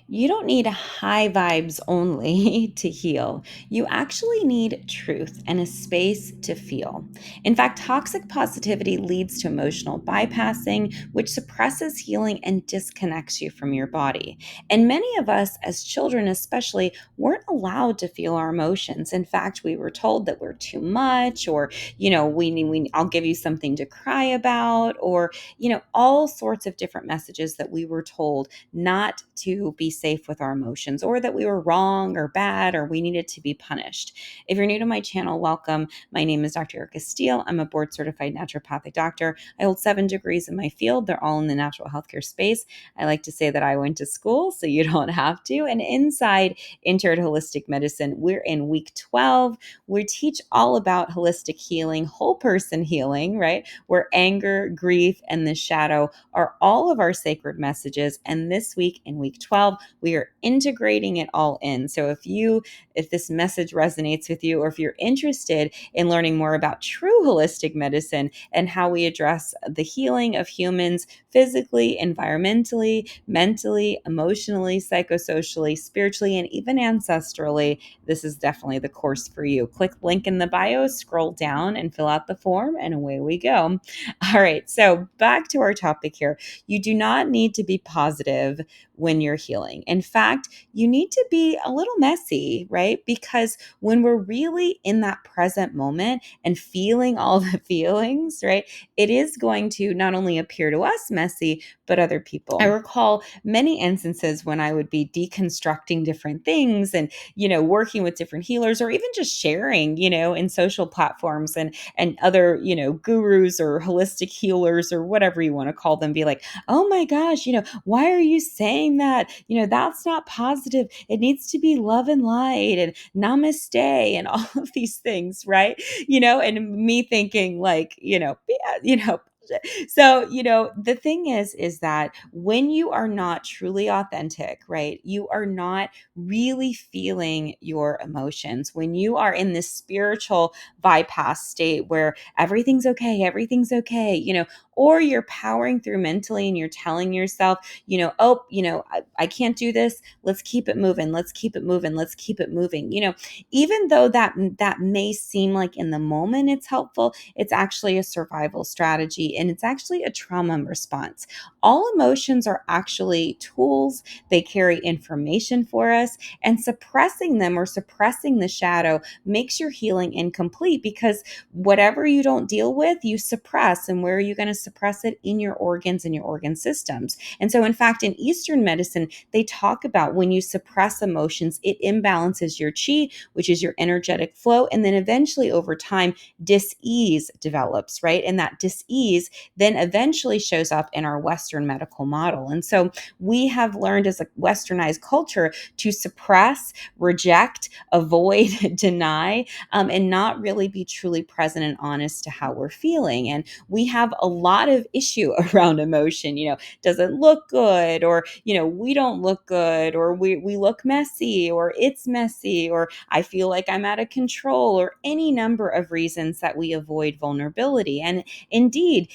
You don't need high vibes only to heal. You actually need truth and a space to feel. In fact, toxic positivity leads to emotional bypassing, which suppresses healing and disconnects you from your body. And many of us, as children especially, weren't allowed to feel our emotions. In fact, we were told that we're too much, or, I'll give you something to cry about, or, all sorts of different messages that we were told not to be safe with our emotions, or that we were wrong or bad or we needed to be punished. If you're new to my channel, welcome. My name is Dr. Erica Steele. I'm a board certified naturopathic doctor. I hold 7 degrees in my field. They're all in the natural healthcare space. I like to say that I went to school so you don't have to. And inside Entered Holistic Medicine, we're in week 12. We teach all about holistic healing, whole person healing, right? Where anger, grief, and the shadow are all of our sacred messages. And this week in week 12, we are integrating it all in. So if this message resonates with you, or if you're interested in learning more about true holistic medicine and how we address the healing of humans physically, environmentally, mentally, emotionally, psychosocially, spiritually, and even ancestrally, this is definitely the course for you. Click link in the bio, scroll down and fill out the form, and away we go. All right, so back to our topic here. You do not need to be positive when you're healing. In fact, you need to be a little messy, right? Because when we're really in that present moment and feeling all the feelings, right, it is going to not only appear to us messy, but other people. I recall many instances when I would be deconstructing different things and, working with different healers, or even just sharing, in social platforms and other, gurus or holistic healers or whatever you want to call them, be like, oh my gosh, why are you saying that? That's not positive. It needs to be love and light and namaste and all of these things, right? And me thinking like, yeah, so, the thing is that when you are not truly authentic, right, you are not really feeling your emotions. When you are in this spiritual bypass state where everything's okay, or you're powering through mentally and you're telling yourself, I can't do this. Let's keep it moving. Let's keep it moving. Let's keep it moving. Even though that may seem like in the moment it's helpful, it's actually a survival strategy, and it's actually a trauma response. All emotions are actually tools. They carry information for us, and suppressing them, or suppressing the shadow, makes your healing incomplete, because whatever you don't deal with, you suppress. And where are you going to suppress it? In your organs and your organ systems. And so, in fact, in Eastern medicine, they talk about when you suppress emotions, it imbalances your chi, which is your energetic flow. And then eventually, over time, dis-ease develops, right? And that dis-ease then eventually shows up in our Western medical model. And so we have learned as a Westernized culture to suppress, reject, avoid, deny, and not really be truly present and honest to how we're feeling. And we have a lot of issue around emotion, doesn't look good, or, we don't look good, or we look messy, or it's messy, or I feel like I'm out of control, or any number of reasons that we avoid vulnerability. And indeed,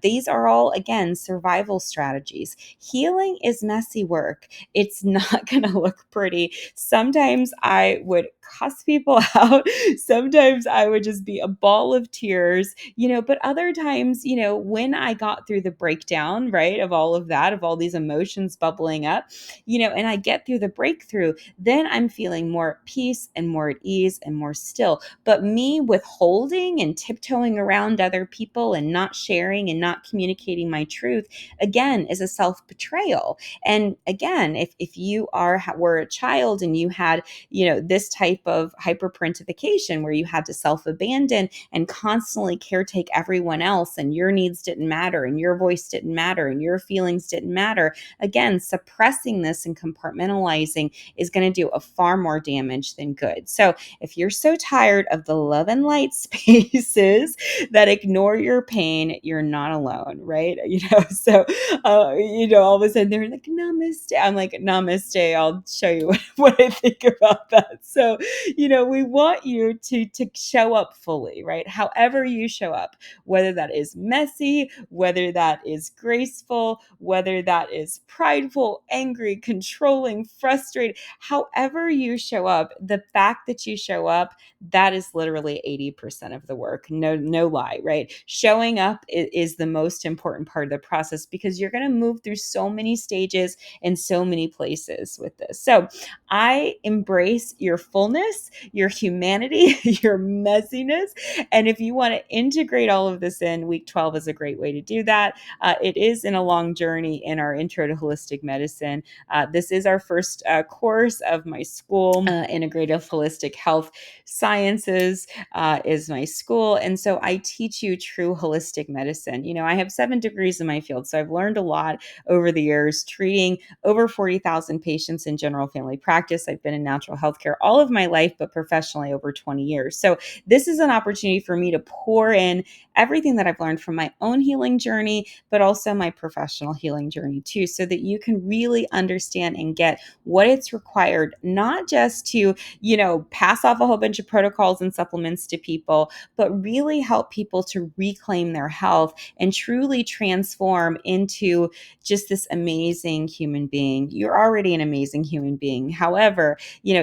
these are all, again, survival strategies. Healing is messy work. It's not going to look pretty. Sometimes I would cuss people out. Sometimes I would just be a ball of tears, but other times, when I got through the breakdown, right, of all of that, of all these emotions bubbling up, and I get through the breakthrough, then I'm feeling more at peace and more at ease and more still. But me withholding and tiptoeing around other people and not sharing and not communicating my truth, again, is a self-betrayal. And again, if you were a child and you had, this type of hyperparentification where you had to self-abandon and constantly caretake everyone else, and your needs didn't matter, and your voice didn't matter, and your feelings didn't matter, again, suppressing this and compartmentalizing is going to do a far more damage than good. So if you're so tired of the love and light spaces that ignore your pain, you're not alone, right? So, all of a sudden they're like, namaste. I'm like, namaste. I'll show you what I think about that. So, We want you to show up fully, right? However you show up, whether that is messy, whether that is graceful, whether that is prideful, angry, controlling, frustrated, however you show up, the fact that you show up, that is literally 80% of the work. No lie, right? Showing up is the most important part of the process because you're going to move through so many stages and so many places with this. So I embrace your fullness, your humanity, your messiness. And if you want to integrate all of this in, week 12 is a great way to do that. It is in a long journey in our intro to holistic medicine. This is our first course of my school. Integrative Holistic Health Sciences is my school. And so I teach you true holistic medicine. I have 7 degrees in my field. So I've learned a lot over the years treating over 40,000 patients in general family practice. I've been in natural healthcare all of my life, but professionally over 20 years. So this is an opportunity for me to pour in everything that I've learned from my own healing journey, but also my professional healing journey too, so that you can really understand and get what it's required, not just to, pass off a whole bunch of protocols and supplements to people, but really help people to reclaim their health and truly transform into just this amazing human being. You're already an amazing human being. However,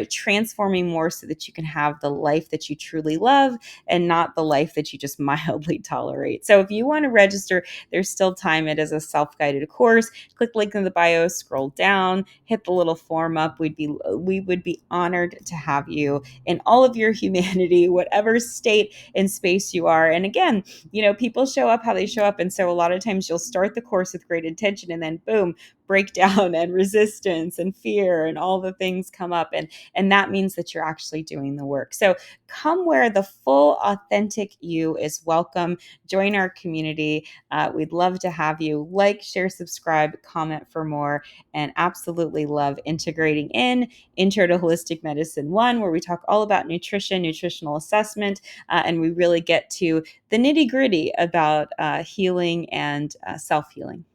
transforming more so that you can have the life that you truly love and not the life that you just mildly tolerate. So if you want to register, there's still time. It is a self-guided course. Click link in the bio, scroll down, hit the little form up. We would be honored to have you in all of your humanity, whatever state and space you are. And again, people show up how they show up. And so a lot of times you'll start the course with great intention and then boom, breakdown and resistance and fear and all the things come up. And that means that you're actually doing the work. So come where the full authentic you is welcome. Join our community. We'd love to have you. Like, share, subscribe, comment for more, and absolutely love integrating in Intro to Holistic Medicine 1, where we talk all about nutrition, nutritional assessment, and we really get to the nitty gritty about healing and self-healing.